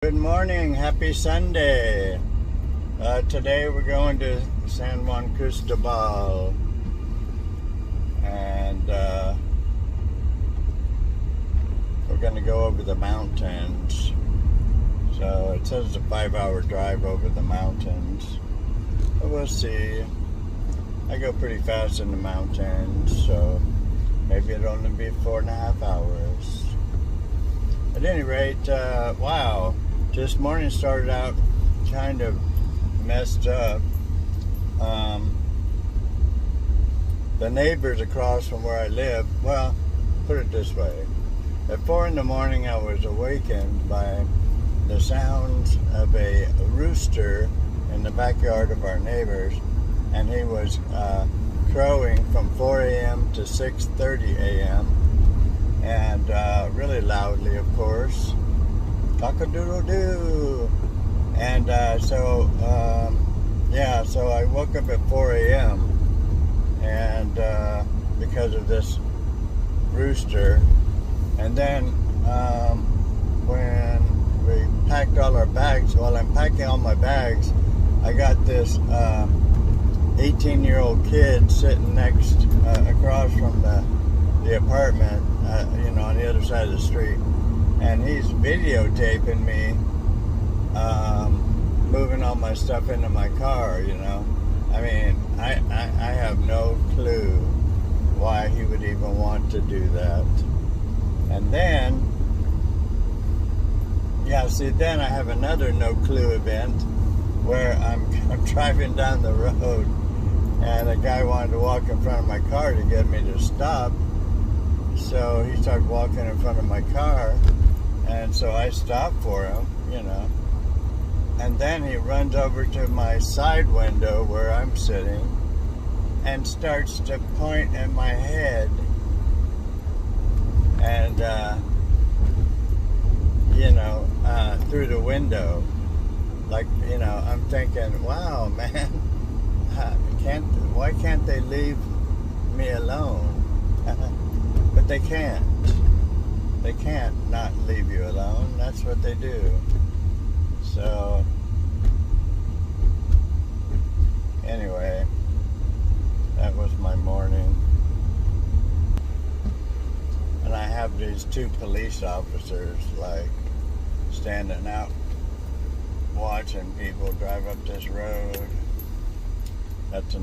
Good morning, happy Sunday. Today we're going to San Juan Cristobal, and we're going to go over the mountains. So it says a 5-hour drive over the mountains, but we'll see. I go pretty fast in the mountains, so maybe it'll only be 4.5 hours. At any rate, wow, this morning started out kind of messed up. The neighbors across from where I live, well, put it this way. At 4 in the morning, I was awakened by the sounds of a rooster in the backyard of our neighbors, and he was crowing from 4 a.m. to 6:30 a.m. and really loudly, of course. Cock-a-doodle-doo. And so I woke up at 4 a.m. and because of this rooster. And then when we packed all our bags, while I'm packing all my bags, I got this 18-year-old kid sitting across from the apartment, on the other side of the street, and he's videotaping me moving all my stuff into my car. I mean, I have no clue why he would even want to do that. And then then I have another no clue event where I'm driving down the road, and a guy wanted to walk in front of my car to get me to stop. So he started walking in front of my car, and so I stopped for him, And then he runs over to my side window where I'm sitting and starts to point at my head. And, through the window. Like, I'm thinking, wow, man, why can't they leave me alone? But they can't. They can't not leave you alone. That's what they do. So, anyway, that was my morning. And I have these 2 police officers, standing out, watching people drive up this road. That's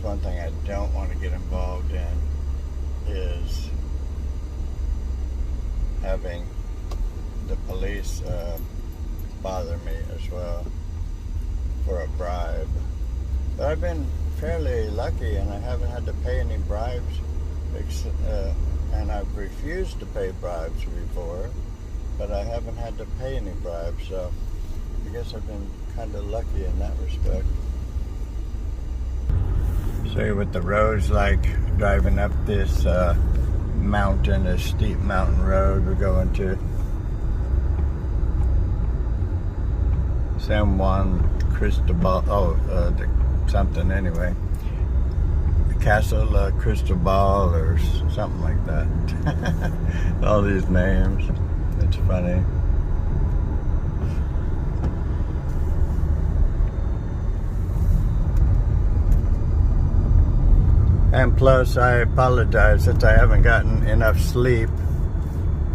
one thing I don't want to get involved in, is having the police bother me as well for a bribe. But I've been fairly lucky, and I haven't had to pay any bribes, and I've refused to pay bribes before, but I haven't had to pay any bribes, so I guess I've been kind of lucky in that respect. So with the roads, like driving up this mountain, a steep mountain road, we're going to San Juan Cristobal, something anyway. Castle Cristobal or something like that. All these names. It's funny. And plus, I apologize that I haven't gotten enough sleep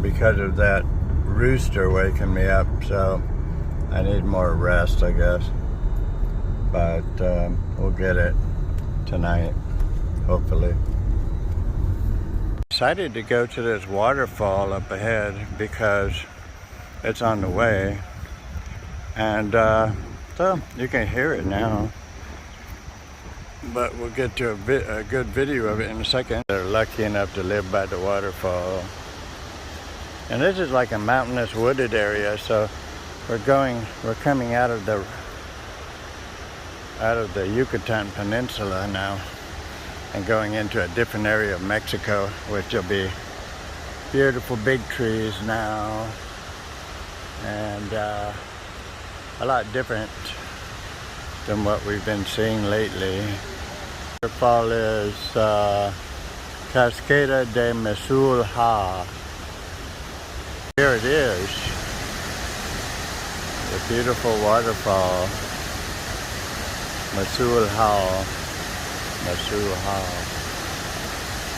because of that rooster waking me up, so I need more rest, I guess. But we'll get it tonight, hopefully. Decided to go to this waterfall up ahead because it's on the way, and so you can hear it now. But we'll get to a good video of it in a second. They're lucky enough to live by the waterfall. And this is like a mountainous wooded area, so we're coming out of the Yucatan Peninsula now and going into a different area of Mexico, which will be beautiful big trees now, and a lot different than what we've been seeing lately. The waterfall is Cascada de Mesulha. Here it is. The beautiful waterfall. Masul Hall.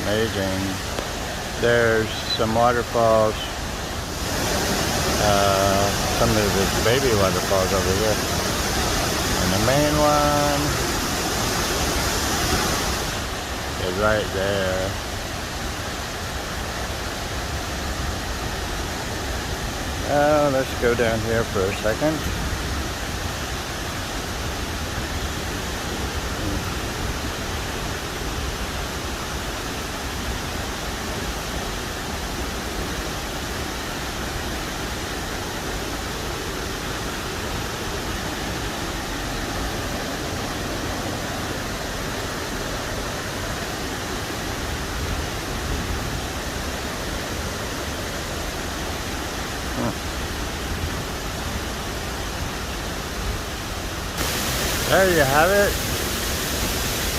Amazing. There's some waterfalls. Some of the baby waterfalls over here. And the main one is right there. Let's go down here for a second. There you have it,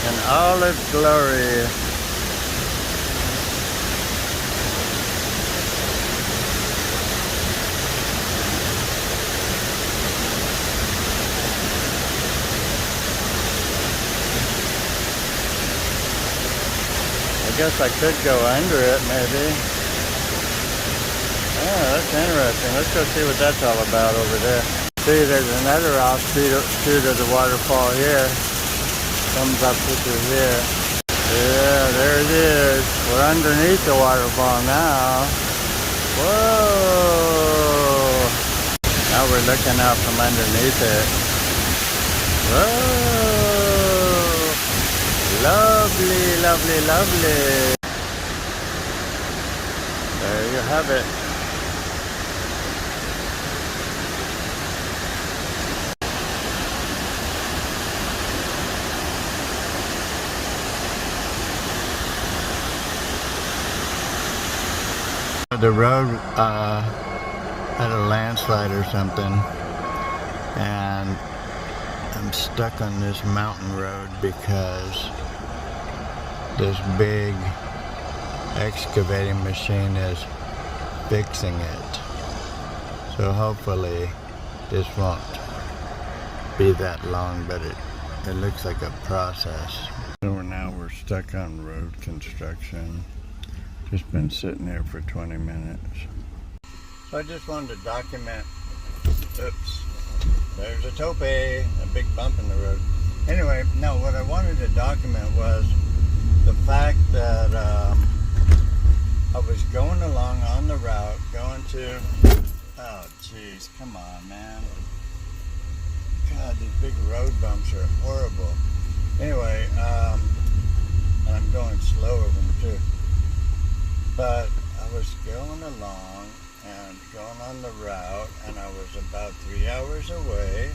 in all its glory. I guess I could go under it, maybe. Oh, that's interesting. Let's go see what that's all about over there. See, there's another offshoot of the waterfall here. Comes up through here. Yeah, there it is. We're underneath the waterfall now. Whoa! Now we're looking out from underneath it. Whoa! Lovely, lovely, lovely. There you have it. The road had a landslide or something, and I'm stuck on this mountain road because this big excavating machine is fixing it. So hopefully this won't be that long, but it looks like a process. So now we're stuck on road construction. Just been sitting there for 20 minutes. So I just wanted to document, oops, there's a tope, a big bump in the road. Anyway, no, what I wanted to document was the fact that I was going along on the route, going to, oh geez, come on man. God, these big road bumps are horrible. Anyway, and I'm going slow over them too. But I was going along and going on the route, and I was about 3 hours away,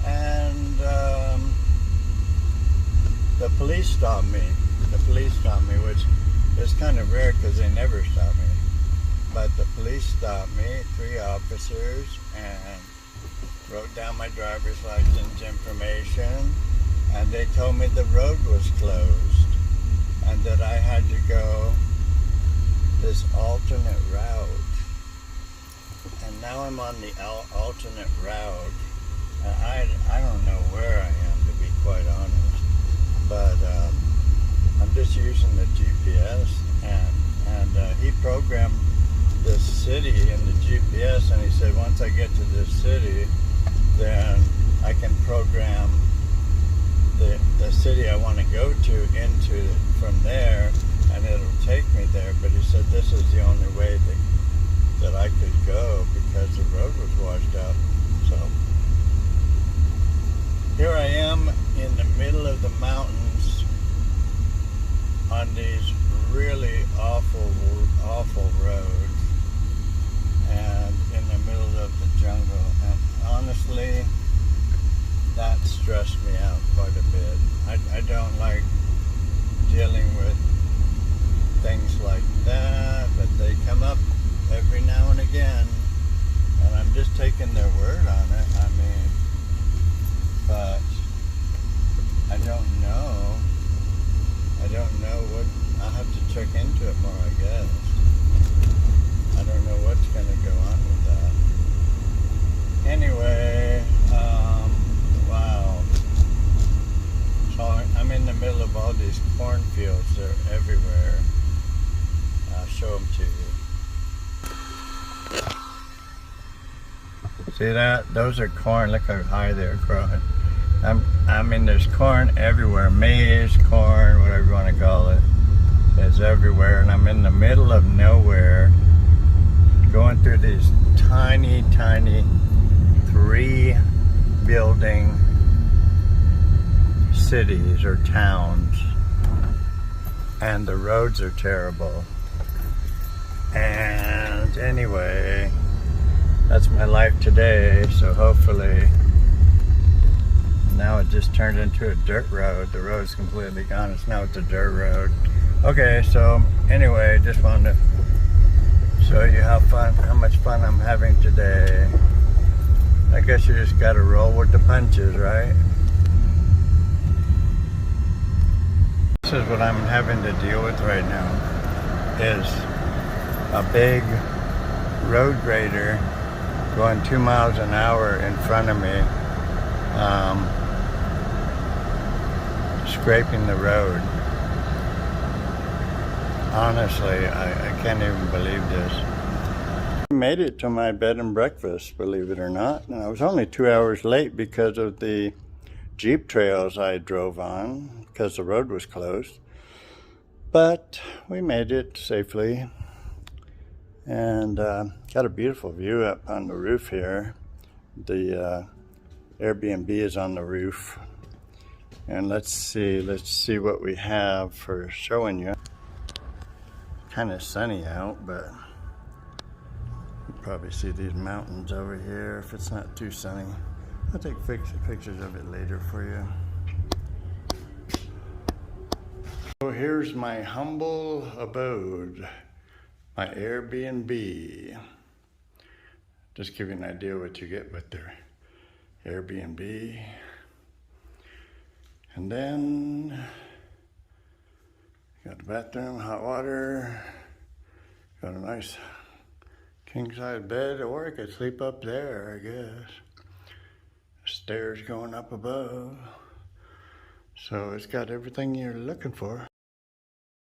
and the police stopped me. Which is kind of rare because they never stop me. But the police stopped me, 3 officers, and wrote down my driver's license information, and they told me the road was closed and that I had to go this alternate route. And now I'm on the alternate route, and I don't know where I am, to be quite honest, but I'm just using the GPS, and he programmed this city in the GPS, and he said once I get to this city, then I can program the city I want to go to into from there, and it'll take me there. But he said this is the only way that I could go because the road was washed out. So here I am in the middle of the mountains on these really awful roads, and in the middle of the jungle. And honestly, that stressed me out quite a bit. I don't like dealing with things like that, but they come up every now and again, and I'm just taking See that? Those are corn. Look how high they're growing. I mean, there's corn everywhere. Maize, corn, whatever you want to call it, is everywhere. And I'm in the middle of nowhere, going through these tiny, tiny 3-building cities or towns. And the roads are terrible. And anyway, that's my life today. So hopefully, now it just turned into a dirt road. The road's completely gone. Now it's a dirt road. Okay, so anyway, just wanted to show you how much fun I'm having today. I guess you just gotta roll with the punches, right? This is what I'm having to deal with right now, is a big road grader going 2 miles an hour in front of me, scraping the road. Honestly, I can't even believe this. I made it to my bed and breakfast, believe it or not, and I was only 2 hours late because of the Jeep trails I drove on, because the road was closed. But we made it safely, and got a beautiful view up on the roof here. The Airbnb is on the roof, and let's see what we have for showing you. Kind of sunny out, but you probably see these mountains over here if it's not too sunny. I'll take pictures of it later for you. So here's my humble abode, my Airbnb. Just give you an idea what you get with their Airbnb. And then got the bathroom, hot water, got a nice king-size bed, or I could sleep up there, I guess. Stairs going up above. So it's got everything you're looking for.